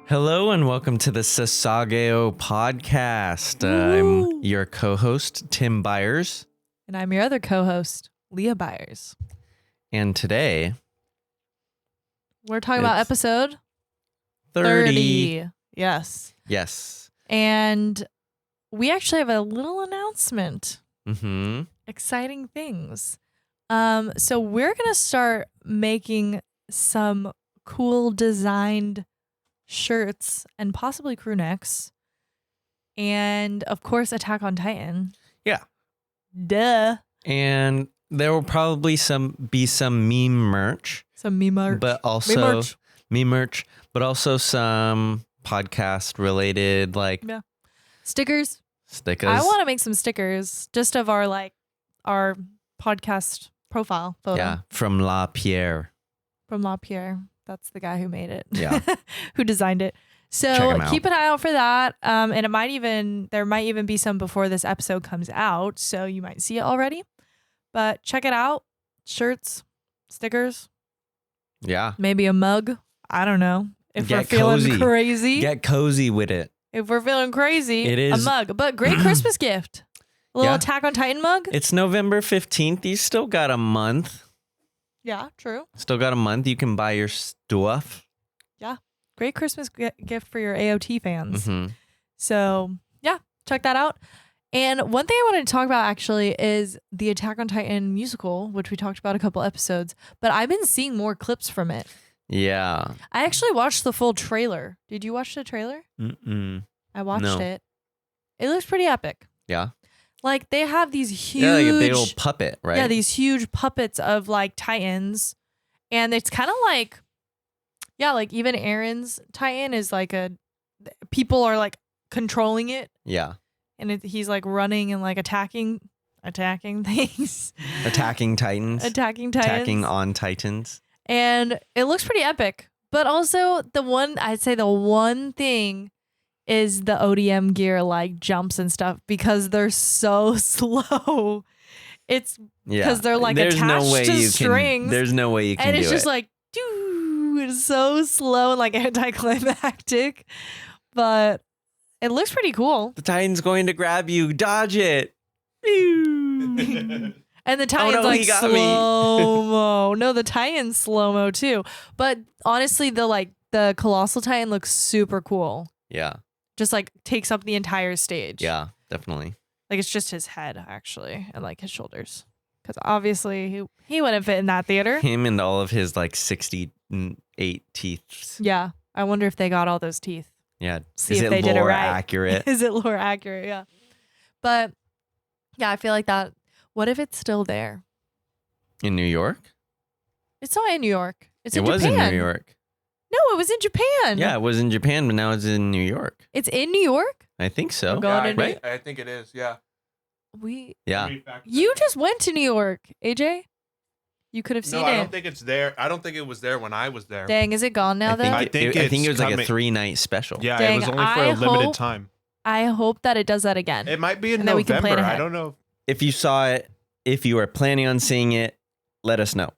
Hello and welcome to the Sasageyo Podcast. I'm your co-host, Tim Byers. And I'm your other co-host, Leah Byers. And today... we're talking about episode 30. Yes. Yes. And we actually have a little announcement. Mm-hmm. Exciting things. So we're going to start making some cool designed shirts and possibly crew necks. And of course, Attack on Titan. Yeah. Duh. And there will probably be some meme merch. Some meme merch. But also meme merch, but also some podcast related stickers. Stickers. I want to make some stickers just of our podcast profile photo. Yeah, from La Pierre. From La Pierre. That's the guy who made it. Yeah. Who designed it. So keep an eye out for that. And there might even be some before this episode comes out. So you might see it already. But check it out. Shirts, stickers. Yeah. Maybe a mug. I don't know. If Get we're feeling cozy. crazy. Get cozy with it. If we're feeling crazy, it is a mug. But great Christmas gift. A little Yeah. Attack on Titan mug. It's November 15th. You still got a month. Yeah, true. Still got a month. You can buy your stuff. Yeah. Great Christmas gift for your AOT fans. Mm-hmm. So, yeah, check that out. And one thing I wanted to talk about actually is the Attack on Titan musical, which we talked about a couple episodes, but I've been seeing more clips from it. Yeah. I actually watched the full trailer. Did you watch the trailer? Mm-mm. I watched No. it. It looks pretty epic. Yeah. Like they have these huge, Yeah, like a big old puppet, right? Yeah, these huge puppets of like Titans. And it's kind of like, yeah, like even Aaron's Titan is like people are like controlling it. Yeah. And he's like running and like attacking things. Attacking Titans. Attacking Titans. Attacking on Titans. And it looks pretty epic. But also I'd say the one thing is the ODM gear like jumps and stuff because they're so slow. It's because they're like attached to strings. There's no way you can do it. And it's just like, it's so slow and like anticlimactic. But it looks pretty cool. The Titan's going to grab you. Dodge it. And the Titan's like slow-mo. No, the Titan's slow-mo too. But honestly, the Colossal Titan looks super cool. Yeah. Just like takes up the entire stage. Yeah, definitely. Like it's just his head actually and like his shoulders. Because obviously he wouldn't fit in that theater. Him and all of his like 68 teeth. Yeah. I wonder if they got all those teeth. Yeah. See Is if it they did it lore right. accurate? Is it lore accurate? Yeah. But yeah, I feel like that. What if it's still there? In New York? It's not in New York. It was Japan. in New York. No, it was in Japan. Yeah, it was in Japan, but now it's in New York. It's in New York? I think so. We're going to right? I think it is, yeah. Yeah. You just went to New York, AJ. You could have seen No, it. I don't think it's there. I don't think it was there when I was there. Dang, is it gone now, though? I think it was like a coming. 3-night special. Yeah, Dang, it was only for a limited time. I hope that it does that again. It might be in And then we can plan November. ahead. I don't know. If you saw it, if you are planning on seeing it, let us know.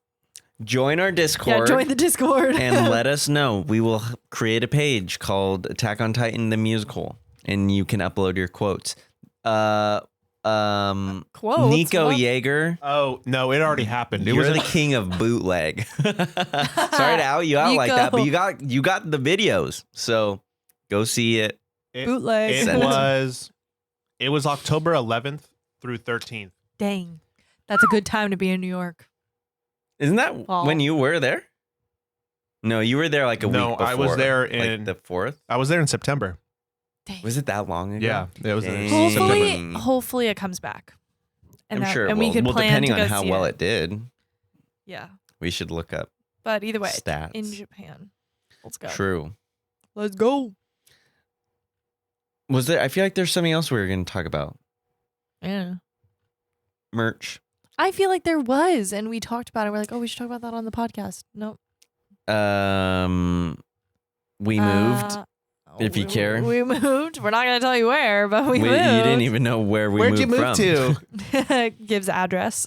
Join our Discord. Yeah, join the Discord. And let us know. We will create a page called Attack on Titan the Musical, and you can upload your quotes. Quotes? Nico What? Yeager. Oh, no, it already happened. It You're was the king of bootleg. Sorry to out you out like that, but you got the videos. So go see it. Bootleg. It was October 11th through 13th. Dang. That's a good time to be in New York. Isn't that when you were there? No, you were there like a week before. No, I was there in like the 4th. I was there in September. Dang. Was it that long ago? Yeah, it was in September. Hopefully it comes back. I'm sure it and will. we could Well, plan depending to go on how see well it. it did, Yeah. we should look up But either way, stats. in Japan. Let's go. True. Let's go. Was there? I feel like there's something else we were going to talk about. Yeah. Merch. I feel like there was, and we talked about it. We're like, oh, we should talk about that on the podcast. Nope. We moved. If you care. We moved. We're not going to tell you where, but we moved. You didn't even know where we Where'd moved you move from. to? Gives address.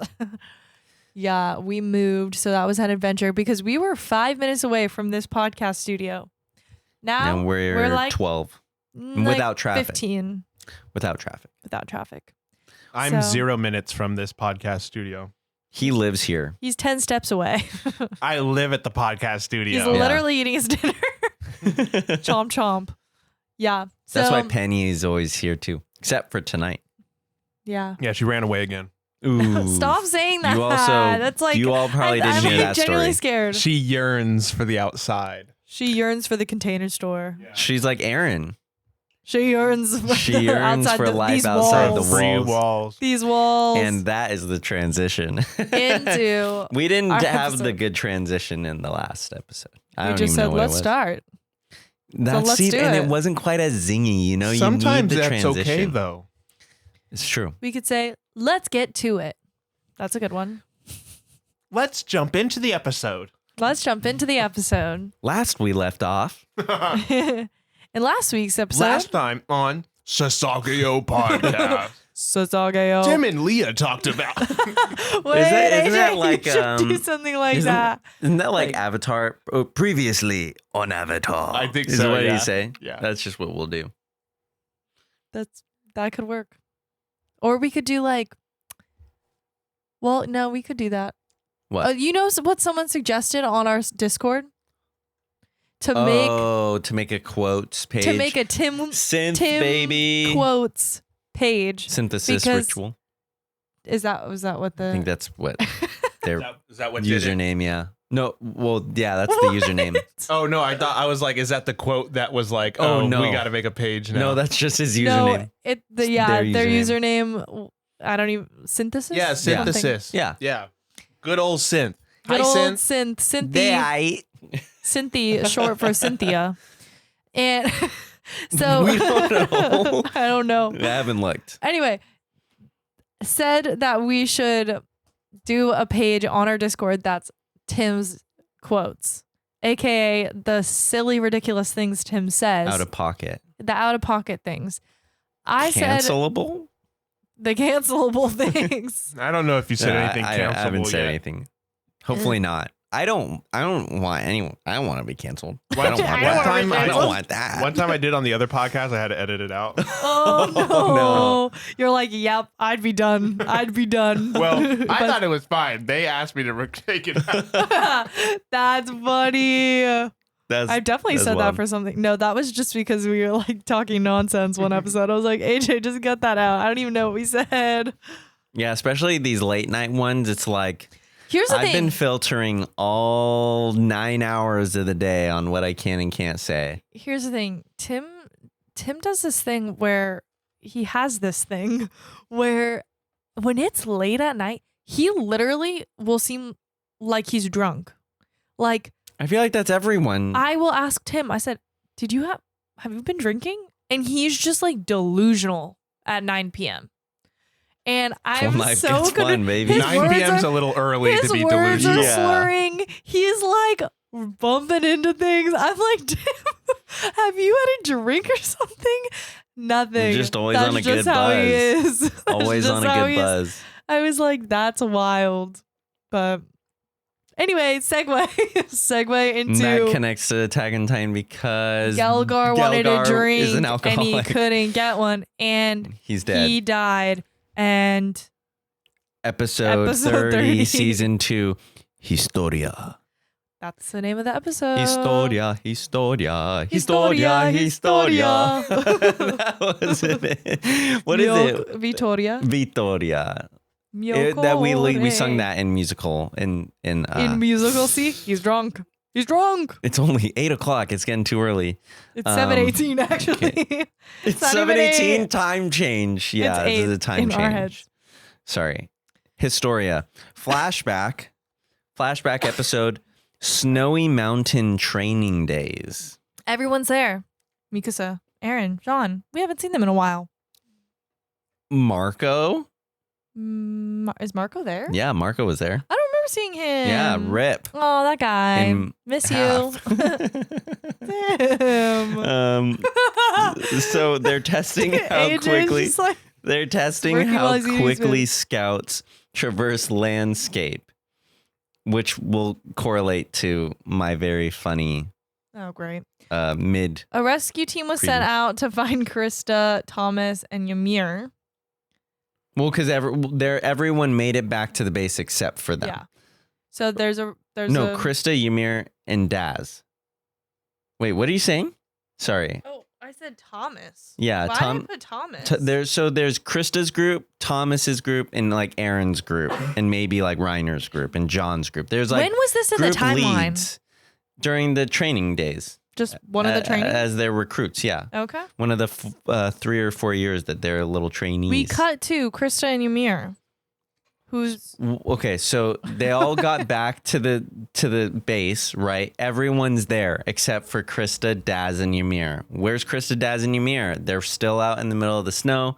Yeah, we moved. So that was an adventure because we were 5 minutes away from this podcast studio. Now And we're like 12 like without traffic. 15 without traffic. without traffic. I'm So- 0 minutes from this podcast studio. He lives here. He's 10 steps away. I live at the podcast studio. He's literally eating his dinner. Chomp chomp. Yeah. That's So, why Penny is always here too, except for tonight. yeah. Yeah, she ran away again. Ooh. Stop saying that. You also, That's like you all probably I'm didn't hear that genuinely story. scared. She yearns for the outside. She yearns for the Container Store. Yeah. She's like Aaron. She yearns. She yearns outside for life these outside walls. the Free walls. walls. These walls. And that is the transition. into. We didn't our have the episode. good transition in the last episode. I We don't just even know said, what it let's was. start. That's let's see, do and it. it wasn't quite as zingy, you know. Sometimes you need the that's transition. okay, though. It's true. We could say, let's get to it. That's a good one. Let's jump into the episode. Let's jump into the episode. Last we left off. In last week's episode, Last time on Sasageyo Podcast, Sasageyo. Tim and Leah talked about. Wait, Isn't AJ, that like, you should do something like Isn't that. isn't that like Avatar? Oh, previously on Avatar. I think is so, what yeah. you say. Yeah. That's just what we'll do. That could work. Or we could do like, well, no, we could do that. What? You know what someone suggested on our Discord? To make a quotes page. make a Tim synth Tim baby quotes page. synthesis because ritual. Was that what the I think that's what their Is that what did it? username. Yeah. No. Well, yeah, that's the username. Oh no! I was like, is that the quote that was like, Oh, oh, no. we got to make a page now? No, that's just his No, username. their Their username. I don't even synthesis. yeah, Something. synthesis. Yeah. yeah. Good old synth. Good Hi, old synth. Cynthia. Cynthia, short for Cynthia. And so We don't know. I don't know. I haven't looked. Anyway, said that we should do a page on our Discord that's Tim's quotes, aka the silly, ridiculous things Tim says, Out of pocket. the out of pocket things. I said Cancelable? the cancelable things. I don't know if you said anything I cancelable haven't said yet. anything. Hopefully not. I don't want anyone. I don't want to be canceled. One- I don't want I don't that. wanna be I don't canceled. want that. One time I did on the other podcast, I had to edit it out. Oh no. no. You're like, yep, I'd be done. I'd be done. Well, I But- thought it was fine. They asked me to take it out. That's funny. I definitely that's said that wild. for something. No, that was just because we were like talking nonsense one episode. I was like, AJ, just cut that out. I don't even know what we said. Yeah, especially these late night ones. It's like Here's the I've thing. been filtering all 9 hours of the day on what I can and can't say. Here's the thing. Tim does this thing where he has this thing where when it's late at night, he literally will seem like he's drunk. Like I feel like that's everyone. I will ask Tim, I said, have you been drinking? And he's just like delusional at 9 p.m. And I'm life so gets good. fun, baby. His 9 words p.m.'s are- a little early His to be words are delusional. Yeah. slurring. He's like bumping into things. I'm like, Tim, have you had a drink or something? Nothing. Just always That's on a just good how he buzz. is. That's Always just on a how good he is. buzz. I was like, that's wild. But anyway, segue And that into connects to Attack on Titan because Gelgar wanted a Gelgar drink is an and he alcoholic. couldn't get one, and He's dead. he died. And Episode 30, season 2, Historia. that's the name of the episode. Historia. Historia. That was it. What is it? Vittoria. Vittoria. Mio That we cuore. sung that in musical in musical. See, he's drunk. He's drunk. It's only 8 o'clock. It's getting too early. It's 7:18 actually. It's not even 7:18 8. time change. Yeah, It's it's a 8 time in change. our heads. Sorry. Historia. Flashback episode. Snowy Mountain Training Days. Everyone's there. Mikasa, Aaron, John. We haven't seen them in a while. Marco. Is Marco there? Yeah, Marco was there. I don't remember seeing him. Yeah, rip. Oh, that guy. In Miss half. you. Damn. So they're testing how AJ's quickly just like, they're testing working while how he's eating his quickly food. scouts traverse landscape, which will correlate to my very funny Oh, great. Mid. A rescue team was sent out to find Christa, Thomas, and Ymir. Well, because everyone made it back to the base except for them. Yeah. So there's Christa, Ymir, and Daz. Wait, what are you saying? Sorry. Oh, I said Thomas. Yeah, Why did I put Thomas? There's Krista's group, Thomas's group, and like Aaron's group, and maybe like Reiner's group and John's group. There's like when was this in the group timeline? leads during the training days. Just one of the training as their recruits. Yeah. Okay. One of the 3 or 4 years that they're little trainees. We cut to Christa and Ymir. Okay, so they all got back to the base, right? Everyone's there except for Christa, Daz, and Ymir. Where's Christa, Daz, and Ymir? They're still out in the middle of the snow.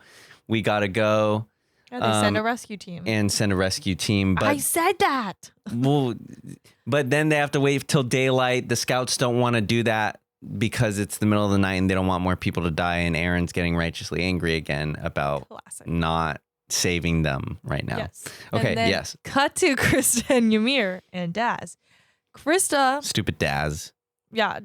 We gotta go. Yeah, they send a rescue team. But I said that. Well, but then they have to wait till daylight. The scouts don't want to do that because it's the middle of the night and they don't want more people to die. And Aaron's getting righteously angry again about not saving them right now. Yes. Okay, yes. Cut to Christa and Ymir and Daz. Christa. Stupid Daz. Yeah.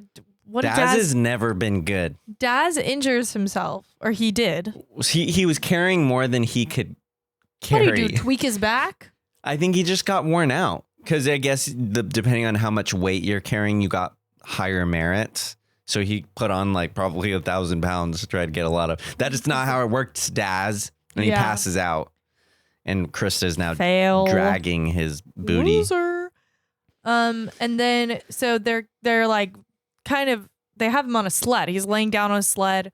Daz has never been good. Daz injures himself, or he did. He was carrying more than he could carry. What did he do? Tweak his back? I think he just got worn out. Because I guess depending on how much weight you're carrying, you got higher merits. So he put on like probably 1,000 pounds to try to get a lot of. That is not how it works, Daz. And he passes out. And Krista's now dragging his booty. Loser. And then so they're like kind of, they have him on a sled. He's laying down on a sled.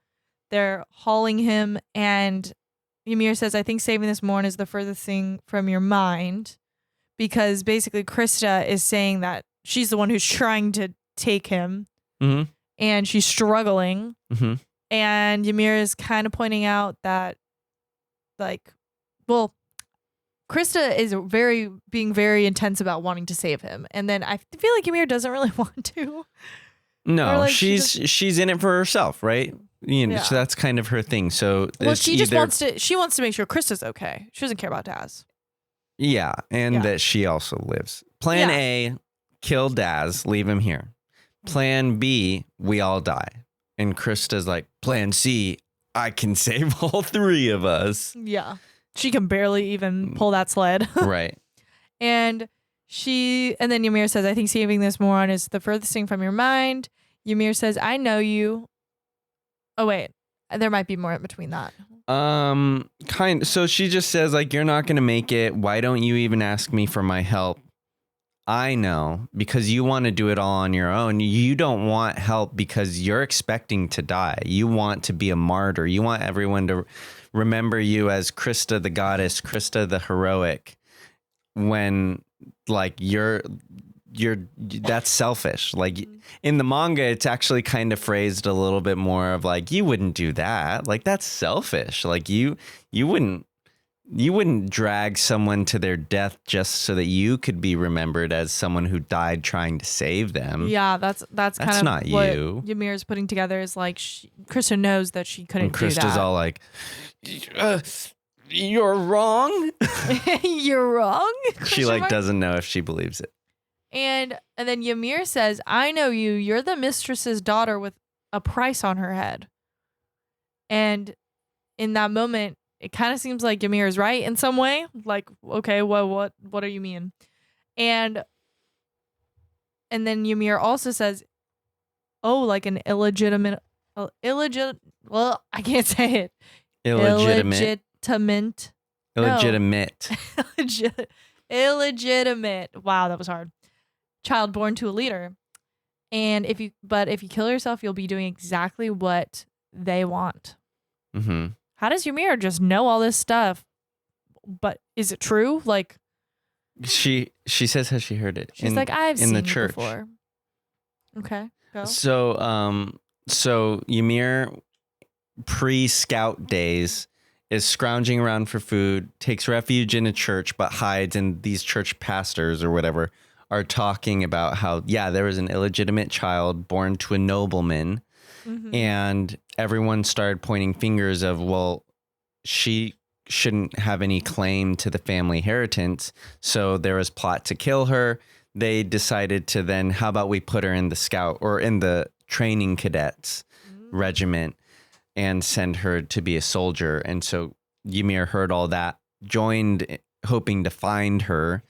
They're hauling him, and Ymir says, I think saving this morn is the furthest thing from your mind, because basically Christa is saying that she's the one who's trying to take him, and she's struggling. And Ymir is kind of pointing out that, like, well, Christa is being very intense about wanting to save him, and then I feel like Ymir doesn't really want to. No, like she's in it for herself, right? You know, so that's kind of her thing. So she just wants to make sure Krista's okay. She doesn't care about Daz. Yeah, and that she also lives. Plan A, kill Daz, leave him here. Plan B, we all die. And Krista's like, Plan C, I can save all 3 of us. Yeah. She can barely even pull that sled. Right. And then Ymir says, I think saving this moron is the furthest thing from your mind. Ymir says, I know you. Oh, wait. There might be more in between that. So she just says, like, you're not going to make it. Why don't you even ask me for my help? I know, because you want to do it all on your own. You don't want help because you're expecting to die. You want to be a martyr. You want everyone to remember you as Christa the goddess, Christa the heroic, when like that's selfish. Like in the manga, it's actually kind of phrased a little bit more of like, you wouldn't do that. Like that's selfish. Like you wouldn't drag someone to their death just so that you could be remembered as someone who died trying to save them. Yeah, that's kind of not what you. Ymir's putting together is like Krista knows that she couldn't do that. Krista's all like, you're wrong. You're wrong. She like doesn't know if she believes it. And then Ymir says, I know you. You're the mistress's daughter with a price on her head. And in that moment, it kind of seems like Ymir is right in some way. Like, okay, what do you mean? And then Ymir also says, oh, like an illegitimate, well, I can't say it. Illegitimate. Illegitimate. Wow, that was hard. Child born to a leader. And if you kill yourself, you'll be doing exactly what they want. Mm-hmm. How does Ymir just know all this stuff? But is it true? Like she says how she heard it. She's like, I've seen the it church before. Okay, go. So Ymir pre-scout days is scrounging around for food, takes refuge in a church, but hides, and these church pastors or whatever are talking about how, there was an illegitimate child born to a nobleman. Mm-hmm. And everyone started pointing fingers of, well, she shouldn't have any claim to the family inheritance. So there was plot to kill her. they decided to then, how about we put her in the scout or in the training cadets regiment and send her to be a soldier. And so Ymir heard all that, joined, hoping to find her.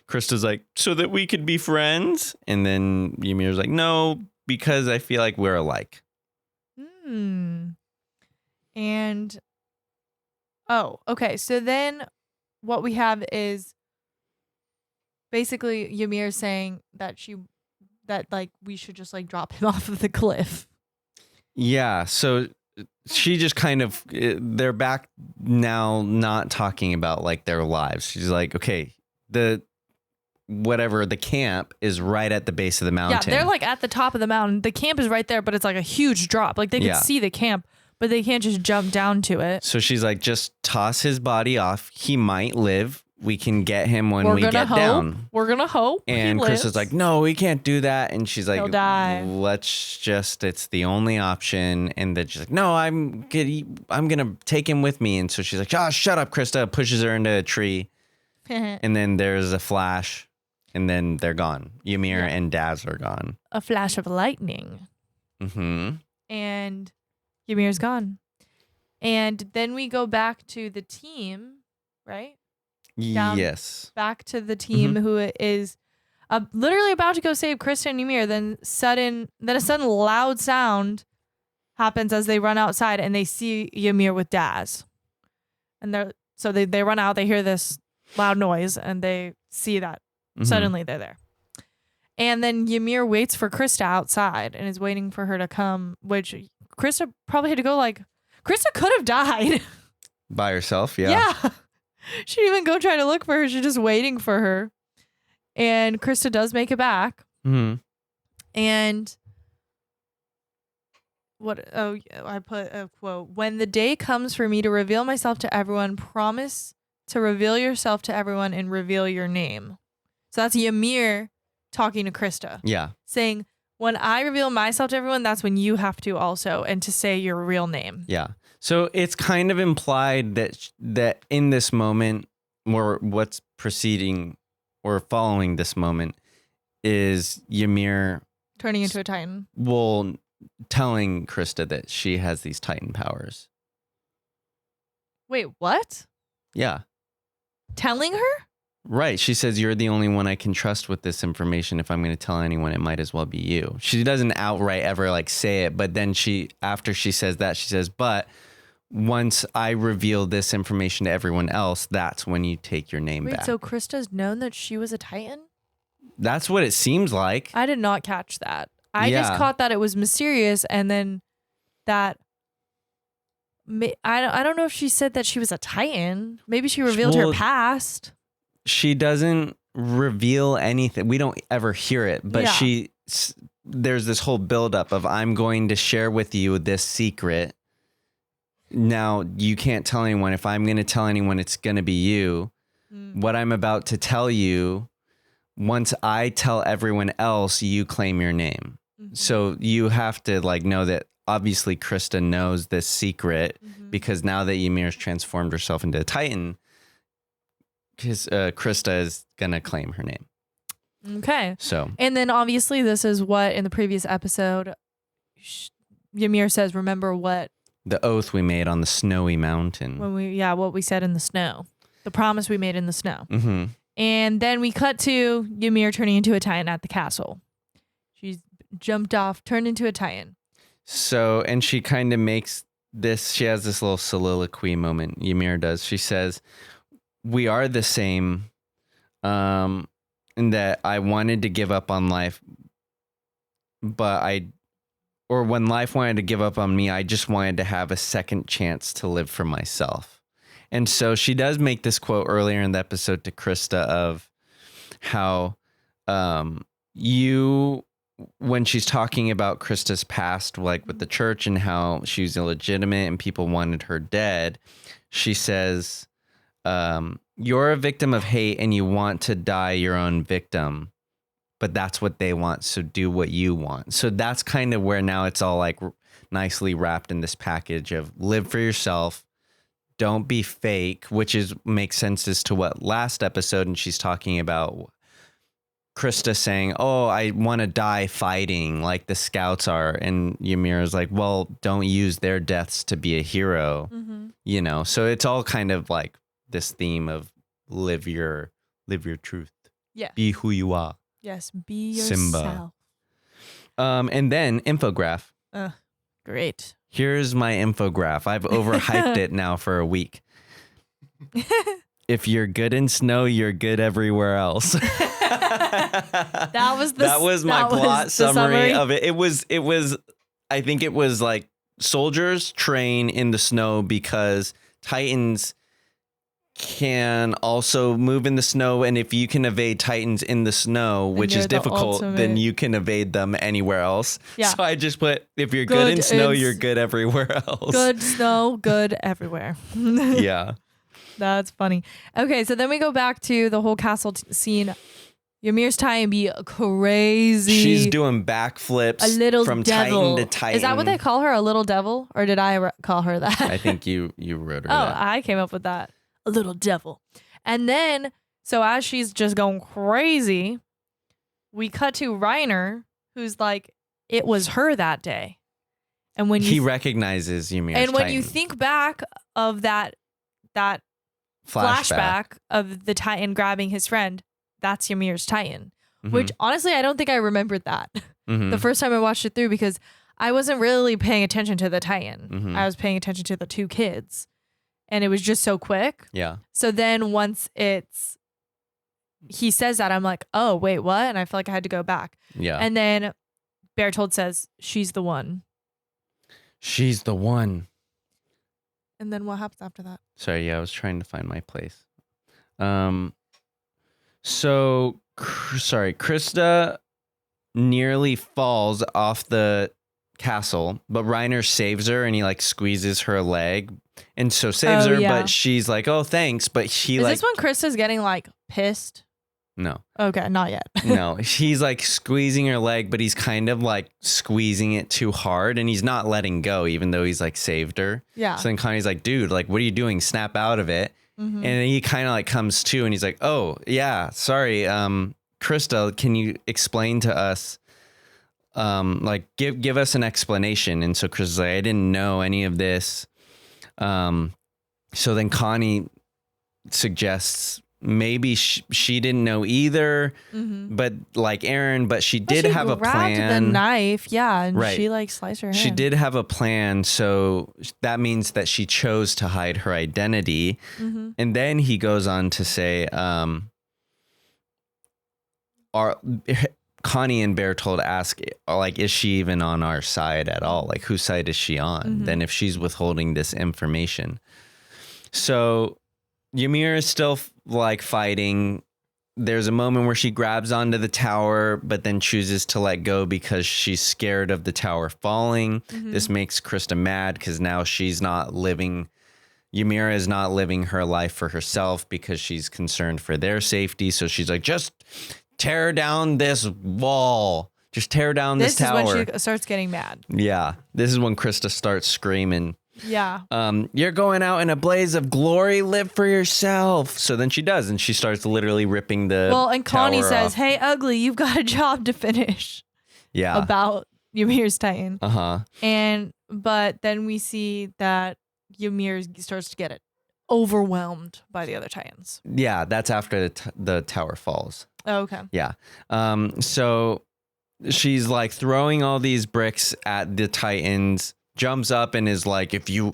Christa's like, so that we could be friends? And then Ymir's like, no, because I feel like we're alike. And, oh, okay. So then what we have is basically Ymir saying that like we should just like drop him off of the cliff. Yeah. So she just kind of, they're back now not talking about like their lives. She's like, okay, the camp is right at the base of the mountain. Yeah, they're like at the top of the mountain. The camp is right there, but it's like a huge drop. Like they can see the camp, but they can't just jump down to it. So she's like, just toss his body off. He might live. We can get him when we get down. We're going to hope. And Chris is like, no, we can't do that. And she's like, he'll die. It's the only option. And then she's like, no, I'm going to take him with me. And so she's like, oh, shut up, Christa. Pushes her into a tree. And then there's a flash. And then they're gone. Ymir and Daz are gone. A flash of lightning. And Ymir's gone. And then we go back to the team, right? Yes. Back to the team who is literally about to go save Christa and Ymir. Then a sudden loud sound happens as they run outside and they see Ymir with Daz. And they run out, they hear this loud noise and they see that suddenly they're there. And then Ymir waits for Christa outside and is waiting for her to come, which Christa probably had to go like, Christa could have died. By herself, yeah. Yeah. She didn't even go try to look for her. She's just waiting for her. And Christa does make it back. And I put a quote. When the day comes for me to reveal myself to everyone, promise to reveal yourself to everyone and reveal your name. So that's Ymir talking to Christa. Yeah. Saying, when I reveal myself to everyone, that's when you have to also, and to say your real name. Yeah. So it's kind of implied that in this moment, or what's preceding or following this moment, is Ymir turning into a Titan. Well, telling Christa that she has these Titan powers. Wait, what? Yeah. Telling her? Right. She says, you're the only one I can trust with this information. If I'm going to tell anyone, it might as well be you. She doesn't outright ever like say it, but then after she says that, she says, but once I reveal this information to everyone else, that's when you take your name back. So Christa's known that she was a Titan? That's what it seems like. I did not catch that. I just caught that it was mysterious, and then that I don't know if she said that she was a Titan. Maybe she revealed her past. She doesn't reveal anything. We don't ever hear it, but there's this whole buildup of, I'm going to share with you this secret. Now, you can't tell anyone. If I'm going to tell anyone, it's going to be you. What I'm about to tell you, once I tell everyone else, you claim your name. So you have to like know that obviously Christa knows this secret because now that Ymir's transformed herself into a Titan, Christa is going to claim her name. Okay. So, and then obviously this is what in the previous episode, Ymir says, remember what? The oath we made on the snowy mountain. What we said in the snow. The promise we made in the snow. And then we cut to Ymir turning into a Titan at the castle. She's jumped off, turned into a Titan. So, and she kind of makes this, she has this little soliloquy moment, Ymir does. She says, we are the same, in that I wanted to give up on life, but when life wanted to give up on me, I just wanted to have a second chance to live for myself. And so she does make this quote earlier in the episode to Christa of how when she's talking about Christa's past, like with the church and how she was illegitimate and people wanted her dead, she says, you're a victim of hate and you want to die your own victim, but that's what they want. So do what you want. So that's kind of where now it's all like nicely wrapped in this package of live for yourself. Don't be fake, which makes sense as to what last episode. And she's talking about Christa saying, "Oh, I want to die fighting like the scouts are," and Ymir is like, "Well, don't use their deaths to be a hero." You know, so it's all kind of like this theme of live your truth. Yeah. Be who you are. Yes. Be yourself. Simba. And then infograph. Great. Here's my infograph. I've overhyped it now for a week. If you're good in snow, you're good everywhere else. That was my plot summary of it. It was I think it was like soldiers train in the snow because Titans can also move in the snow, and if you can evade Titans in the snow, which is difficult, then you can evade them anywhere else. Yeah. So I just put, if you're good in snow, you're good everywhere else. Good snow, good everywhere. Yeah. That's funny. Okay, so then we go back to the whole castle scene. Ymir's Titan be crazy. She's doing backflips from devil. Titan to Titan. Is that what they call her, a little devil? Or did I call her that? I think you wrote her that. I came up with that. A little devil. And then, so as she's just going crazy, we cut to Reiner, who's like, it was her that day. And when he recognizes Ymir's and when Titan. you think back of that flashback of the Titan grabbing his friend, that's Ymir's Titan. Which honestly, I don't think I remembered that the first time I watched it through, because I wasn't really paying attention to the Titan. I was paying attention to the two kids, and it was just so quick. Yeah. So then once he says that, I'm like, oh, wait, what? And I feel like I had to go back. Yeah. And then Bertold says, she's the one. She's the one. And then what happens after that? Sorry, I was trying to find my place. So, Christa nearly falls off the castle, but Reiner saves her, and he like squeezes her leg, and so saves her. Yeah. But she's like, "Oh, thanks." But is this when Christa's getting like pissed? No. Okay, not yet. No, he's like squeezing her leg, but he's kind of like squeezing it too hard, and he's not letting go, even though he's like saved her. Yeah. So then Connie's like, "Dude, like, what are you doing? Snap out of it." And he kind of like comes to, and he's like, "Oh yeah, sorry, Christa, can you explain to us, like give us an explanation?" And so Christa's like, "I didn't know any of this." So then Connie suggests maybe she didn't know either, but like Aaron, but she did have a plan. The knife, yeah, and she like sliced her hand. She did have a plan, so that means that she chose to hide her identity. And then he goes on to say, Connie and Bertold ask, like, is she even on our side at all? Like, whose side is she on? Then if she's withholding this information. So Ymir is still like fighting. There's a moment where she grabs onto the tower, but then chooses to let go because she's scared of the tower falling. This makes Christa mad because now she's not living. Ymir is not living her life for herself because she's concerned for their safety. So she's like, just tear down this wall. Just tear down this tower. This is when she starts getting mad. Yeah. This is when Christa starts screaming. Yeah. You're going out in a blaze of glory. Live for yourself. So then she does, and she starts literally ripping the and Connie tower says, off. "Hey, ugly, you've got a job to finish." Yeah. About Ymir's Titan. Uh-huh. But then we see that Ymir starts to get it overwhelmed by the other Titans. Yeah, that's after the tower falls. Oh, okay. Yeah. So she's like throwing all these bricks at the Titans. Jumps up and is like, if you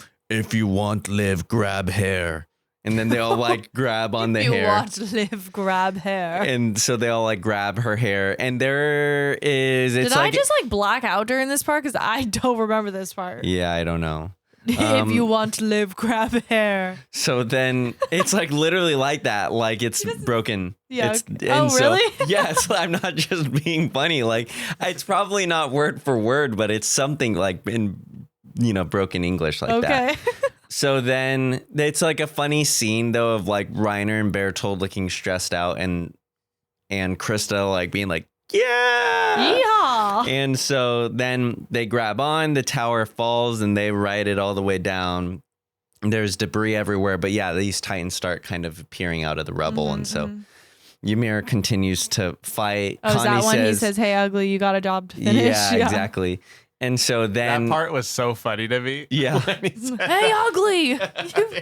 want live, grab hair. And then they all like grab on the hair. If you want live, grab hair. And so they all like grab her hair. And there is... Did I just like black out during this part? Because I don't remember this part. Yeah, I don't know. If you want to live, grab hair. So then it's like literally like that. Like it's broken. Yeah. Really? Yes. I'm not just being funny. Like it's probably not word for word, but it's something like in... broken English like that. So then it's like a funny scene though of like Reiner and Bertold looking stressed out and Christa like being like, yeah. Yeehaw. And so then they grab on, the tower falls and they ride it all the way down. There's debris everywhere. But yeah, these Titans start kind of appearing out of the rubble. And so Ymir continues to fight. Oh, is that when he says, "Hey, ugly, you got a job to finish"? Yeah, exactly. And so then that part was so funny to me. Yeah. Hey, ugly, you've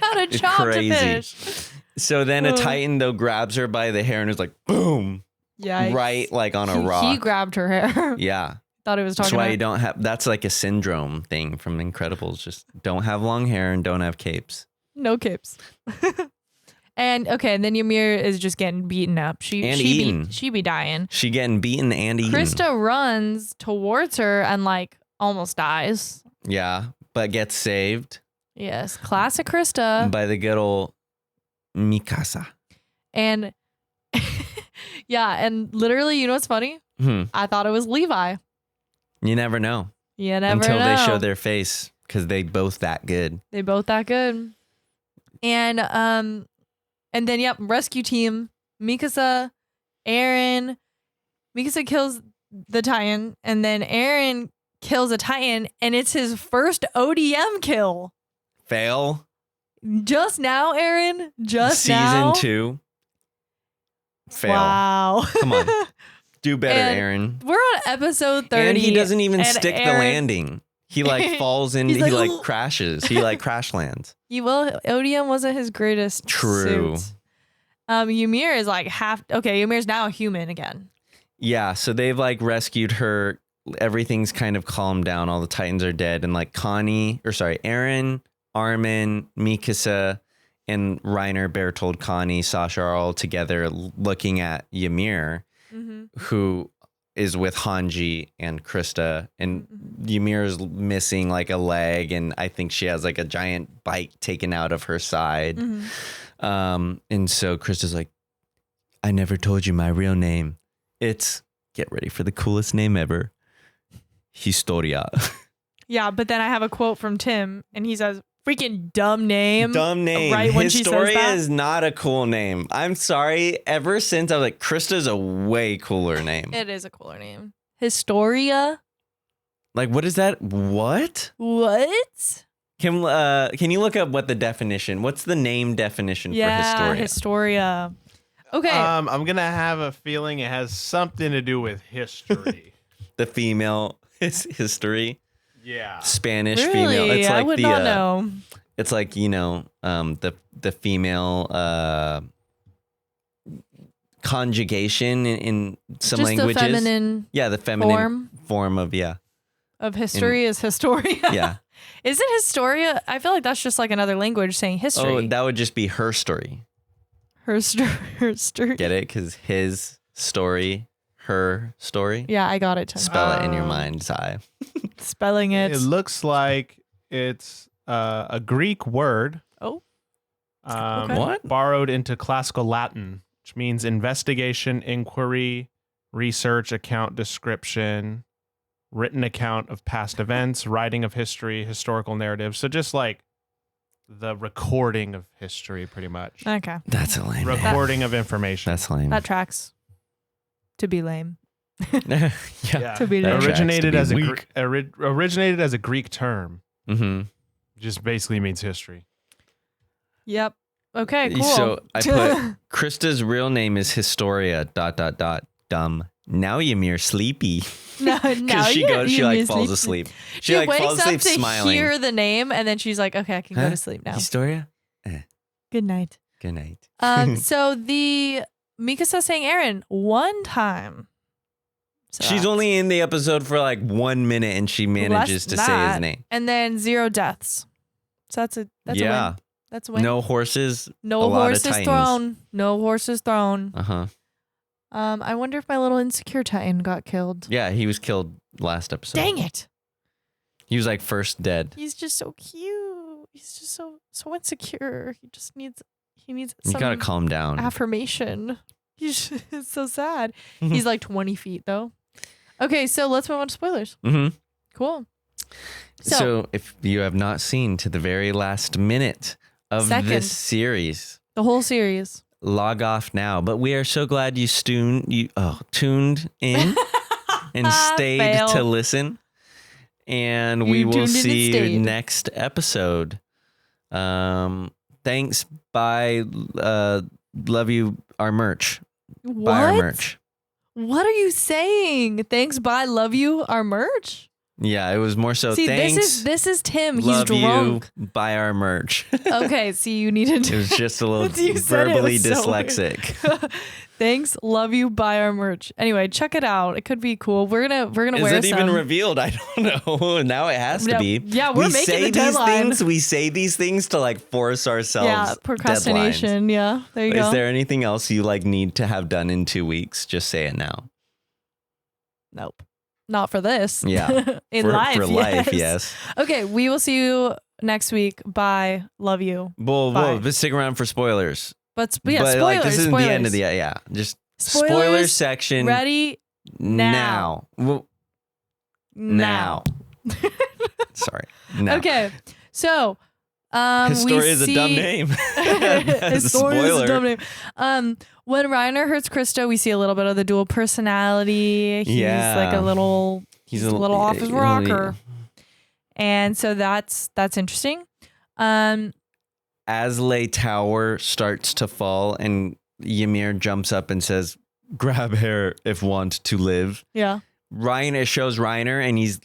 got a job to finish. So then a Titan though grabs her by the hair and is like, boom. Yeah. Right, like on a rock. He grabbed her hair. Yeah. Thought he was talking That's why about. you don't have. That's like a syndrome thing from Incredibles. Just don't have long hair and don't have capes. No capes. And then Ymir is just getting beaten up. She be dying. She getting beaten and eaten. Christa runs towards her and like almost dies. Yeah, but gets saved. Yes, classic Christa. By the good old Mikasa. And and literally, you know what's funny? I thought it was Levi. You never know. You never Until know. they show their face because they both that good. They both that good. And then, rescue team, Mikasa, Eren. Mikasa kills the Titan, and then Eren kills a Titan, and it's his first ODM kill. Fail. Just now, Eren. Just Season now. 2. Fail. Wow. Come on. Do better, And Eren. We're on episode 30. And he doesn't even and stick the Eren- landing. He like falls in. He's He like, like crashes. He like crash lands. ODM wasn't his greatest True. suit. Ymir is like Ymir's now a human again. Yeah, so they've like rescued her. Everything's kind of calmed down. All the Titans are dead, and like Eren, Armin, Mikasa, and Reiner, Bertold, Connie, Sasha are all together looking at Ymir, who is with Hanji and Christa, and Ymir's missing like a leg, and I think she has like a giant bite taken out of her side. And so Christa's like, I never told you my real name. It's, get ready for the coolest name ever, Historia. Yeah, but then I have a quote from Tim, and he says, freaking dumb name. Dumb name. Right when she says Historia that? is not a cool name. I'm sorry. Ever since I was like, Krista's a way cooler name. It is a cooler name. Historia? Like, what is that? What? What? Can you look up what the definition? What's the name definition for Historia? Historia. Okay. I'm gonna have a feeling it has something to do with history. The female history. Yeah. Spanish really? female. It's like I would not know. It's like, the female conjugation in some Just languages. the feminine the feminine form of of history is Historia. Yeah. Isn't Historia? I feel like that's just like another language saying history. Oh, that would just be her story. Her story. Get it? Because his story, her story. Yeah, I got it. Tim. Spell it in your mind's eye. Spelling it. It looks like it's a Greek word. Oh. Okay. What? Borrowed into classical Latin, which means investigation, inquiry, research, account description, written account of past events, writing of history, historical narrative. So just like the recording of history, pretty much. Okay. That's a lame. Recording of information. That's lame. That tracks. To be lame. Yeah. To be lame. Originated Tracks to as be originated as a Greek term. Mm-hmm. Just basically means history. Yep. Okay, cool. So I put Krista's real name is Historia ... Dumb. Now Ymir sleepy. now She like falls asleep. She like wakes falls up asleep to smiling. hear the name, and then she's like, "Okay, I can go to sleep now. Historia. Good night." Good night. So the Mikasa saying Eren one time. So She's only in the episode for like 1 minute, and she manages to say his name. and then 0 deaths. So that's a win. That's a win. No horses. No a lot of horses Titans. thrown. No horses thrown. Uh-huh. I wonder if my little insecure Titan got killed. Yeah, he was killed last episode. Dang it! He was like first dead. He's just so cute. He's just so insecure. He needs You some gotta calm down. affirmation. It's so sad. He's like 20 feet though. Okay, so let's move on to spoilers. Mm-hmm. Cool. So if you have not seen to the very last minute of this series, the whole series, log off now. But we are so glad you tuned in and stayed Fail. to listen. And You we will tuned in and see you stayed. next episode. Thanks. Bye. Love you. Our merch. Buy our merch. What are you saying? Thanks, bye, love you, our merch? Yeah, it was more so See, thanks. this is Tim. Love He's drunk. you. Buy our merch. Okay, see, you needed to. It was just a little You said it verbally was so weird. dyslexic. Thanks, love you, buy our merch. Anyway, check it out. It could be cool. We're gonna Is wear it even some. revealed? I don't know. Now it has to be. Yeah, we're we making say the deadline. We say these things to like force ourselves. Yeah, procrastination. Deadlines. Yeah, there you go. Is there anything else you like need to have done in 2 weeks? Just say it now. Nope. Not for this. Yeah. In for life. Life, yes. Okay, we will see you next week. Bye. Love you. Well, but stick around for spoilers. But yeah, but spoilers. like, this isn't spoilers. the end of the yeah. Just Spoilers, spoiler section. Ready now. Well, now. Sorry. No. Okay. So, Historia is a dumb name. As a Historia is a spoiler. dumb name. When Reiner hurts Christa, we see a little bit of the dual personality. He's like a little off his rocker. And so that's interesting. As Lay Tower starts to fall and Ymir jumps up and says, "Grab hair if want to live." Yeah. Reiner shows Reiner and he's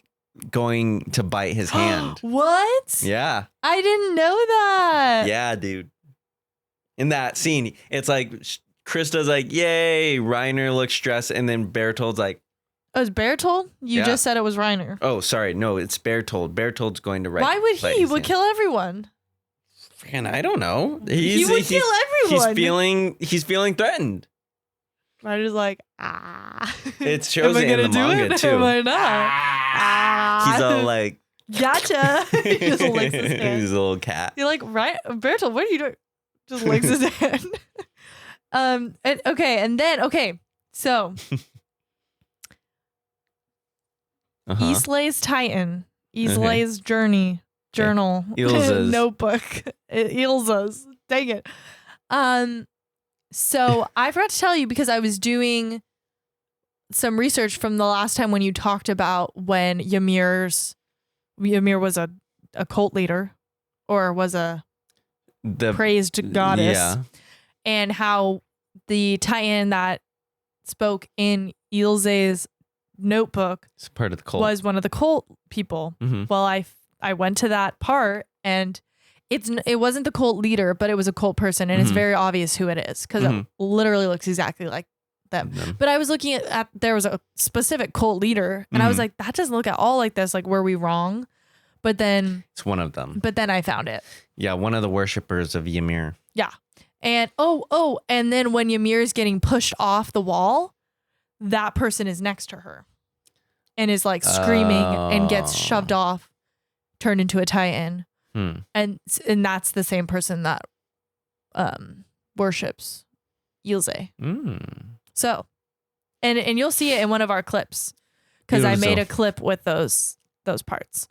going to bite his hand. What? Yeah. I didn't know that. Yeah, dude. In that scene, it's like Krista's like, "Yay!" Reiner looks stressed, and then Bertold's like, Oh, is Bertold? You Yeah. just said it was Reiner. "Oh, sorry, no, it's Bertold. Bertold's going to Why would he? He would kill everyone. And I don't know. He would kill everyone. He's feeling threatened. Reiner's like, It shows Am I it in gonna the do manga it? too. Am I not? He's all like, Gotcha. He just licks his hand. he's a little cat. You're like, right, Bertold, what are you doing? Just licks his hand. So Islay's Titan, Islay's journal, Ilza's. notebook, Ilza's. Dang it. So I forgot to tell you because I was doing some research from the last time when you talked about when Ymir was a cult leader or was a praised goddess, Yeah. and how the Titan that spoke in Ilze's notebook It's part of the cult. was one of the cult people. Mm-hmm. Well, I went to that part and it wasn't the cult leader, but it was a cult person, and it's Mhm. very obvious who it is because Mhm. it literally looks exactly like them. Them. But I was looking at there was a specific cult leader, and I was Mhm. like, that doesn't look at all like this. Like, were we wrong? But then It's one of them. I found it. Yeah, one of the worshippers of Ymir. And and then when Ymir is getting pushed off the wall, that person is next to her and is like screaming and gets shoved off, turned into a Titan. And that's the same person that worships Ilze. So, and you'll see it in one of our clips because I made a clip with those parts.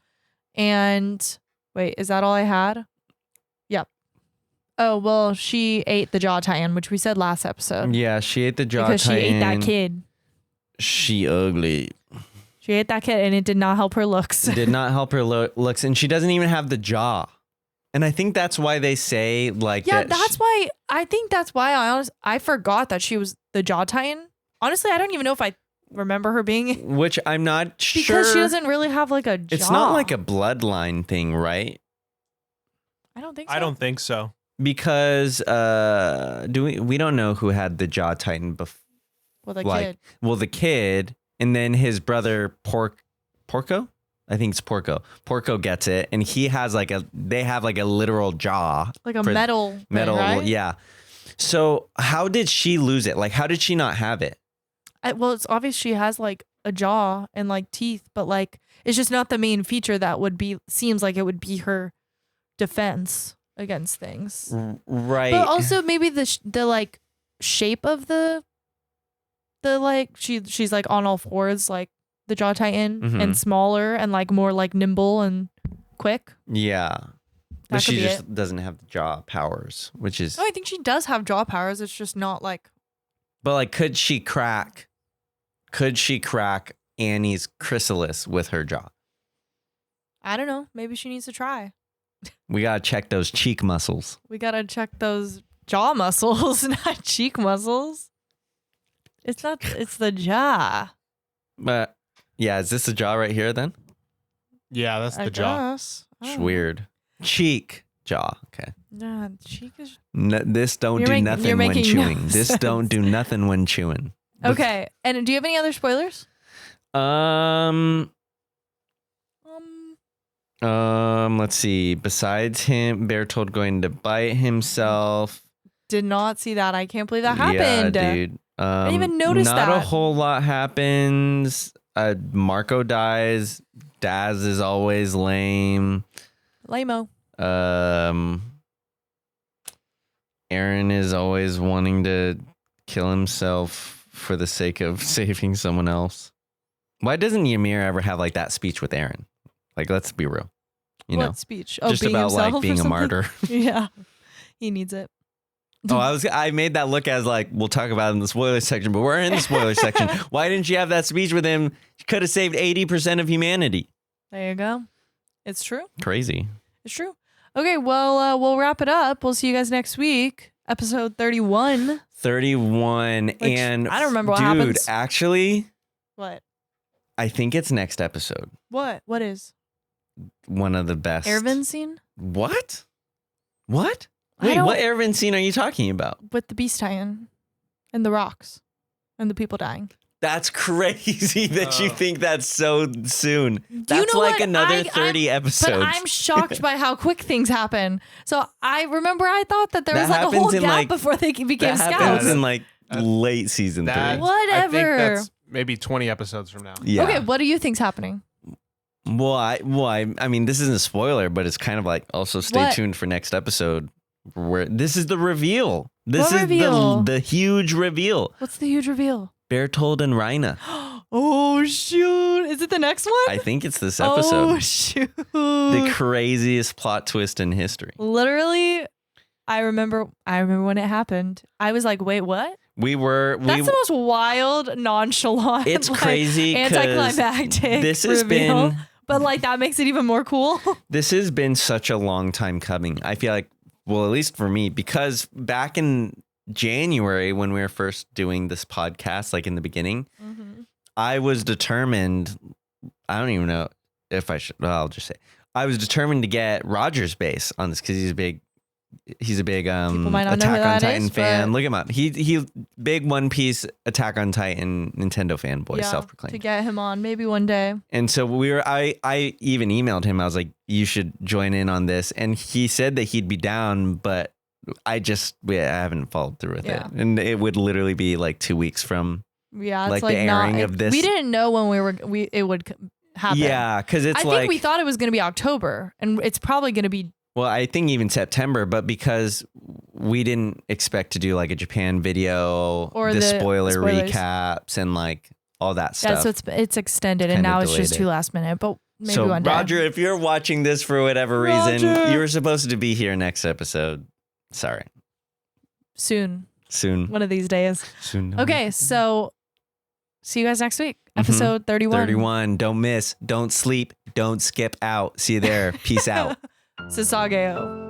And wait, is that all I had? Yep. Oh, well, she ate the jaw Titan, which we said last episode. Yeah, she ate the jaw because Titan. she ate that kid. She ugly. She ate that kid, and it did not help her looks. Did not help her looks, and she doesn't even have the jaw. And I think that's why they say like Yeah, that that's why I think that's why I forgot that she was the jaw Titan. Honestly, I don't even know if I remember her being which I'm not sure. because she doesn't really have like a jaw. It's not like a bloodline thing, right? I don't think so. I don't think so. Because we don't know who had the jaw Titan before. Well, the like, kid. Well, the kid, and then his brother Porco. I think it's Porco. Porco gets it, and he has they have like a literal jaw, Like a metal thing, right? Yeah. So how did she lose it? Like, how did she not have it? Well, it's obvious she has like a jaw and like teeth, but like it's just not the main feature that seems like it would be her defense against things. Right. But also maybe the like shape of the like she's like on all fours like the jaw Titan Mhm. and smaller and like more like nimble and quick. Yeah. That But she could be just doesn't have the jaw powers, which is. Oh, I think she does have jaw powers. It's just not like. But like, could she crack Annie's chrysalis with her jaw? I don't know. Maybe she needs to try. We gotta check those cheek muscles. We gotta check those jaw muscles, not cheek muscles. It's not. It's the jaw. But yeah, is this the jaw right here then? Yeah, that's the jaw. Guess. It's weird. Cheek, jaw. Okay. Yeah, cheek is. This don't You're do you're nothing when making chewing. no This don't sense. do nothing when chewing. Okay. And do you have any other spoilers? Let's see. Besides him, Bertold going to bite himself. Did not see that. I can't believe that happened. Yeah, dude. didn't even notice not a that. whole lot happens. Marco dies. Daz is always lame. Lame-o. Aaron is always wanting to kill himself for the sake of saving someone else. Why doesn't Ymir ever have like that speech with Aaron? Like, let's be real. You What know, speech? just being about himself like or being a something? martyr. Yeah. He needs it. I made that look as like, we'll talk about it in the spoiler section, but we're in the spoiler section. Why didn't you have that speech with him? You could have saved 80% of humanity. There you go. It's true. Crazy. It's true. Okay, well, we'll wrap it up. We'll see you guys next week. Episode 31. 31. Which, And I don't remember what dude, happens. actually, What? I think it's next episode. What? What is? One of the best. Ervin scene? What? What? I Wait, don't- what Ervin scene are you talking about? With the beast tie-in. And the rocks. And the people dying. That's crazy that you think that's so soon. you That's know like what? another 30 episodes. But I'm shocked by how quick things happen. So I remember I thought that there That was like a whole happens in, gap like- before they became that scouts. happens in like That- late season 3. I Whatever. think that's maybe 20 episodes from now. Yeah. Okay, what do you think's happening? Well, I mean, this isn't a spoiler, but it's kind of like also stay What? tuned for next episode where this is the reveal. This What is reveal? the huge reveal. What's the huge reveal? Bertold and Reina. Oh, shoot. Is it the next one? I think it's this Oh, episode. shoot. The craziest plot twist in history. Literally, I remember when it happened. I was like, wait, what? That's That's the most wild, nonchalant, It's like, crazy 'cause anticlimactic this has reveal. been But like that makes it even more cool. this has been such a long time coming. I feel like, well, at least for me, because back in January when we were first doing this podcast, like in the beginning, I was determined. I don't even know if I should. Well, I'll just say I was determined to get Roger's base on this because he's a big People might not know who Attack on that Titan is, fan. but- Look him up. He big One Piece Attack on Titan Nintendo fanboy, Yeah, self-proclaimed. to get him on maybe one day. And so I even emailed him. I was like, you should join in on this. And he said that he'd be down, but I haven't followed through with it. Yeah. And it would literally be like 2 weeks from, Yeah, it's Like like, the not, airing of this- We didn't know when it would happen. yeah, because it's I like, think we thought it was going to be October, and it's probably going to be. well, I think even September, but because we didn't expect to do like a Japan video Or the the spoiler spoilers. recaps and like all that Yeah, stuff. so it's extended, and Kinda now it's just delayed too it. last minute. But maybe so one day. Roger, if you're watching this for whatever reason, Roger. you were supposed to be here next episode. Sorry. Soon, Soon. one of these days. Soon. Okay, so see you guys next week. Mhm. Episode 31. 31. Don't miss. Don't sleep. Don't skip out. See you there. Peace out. Sasageyo.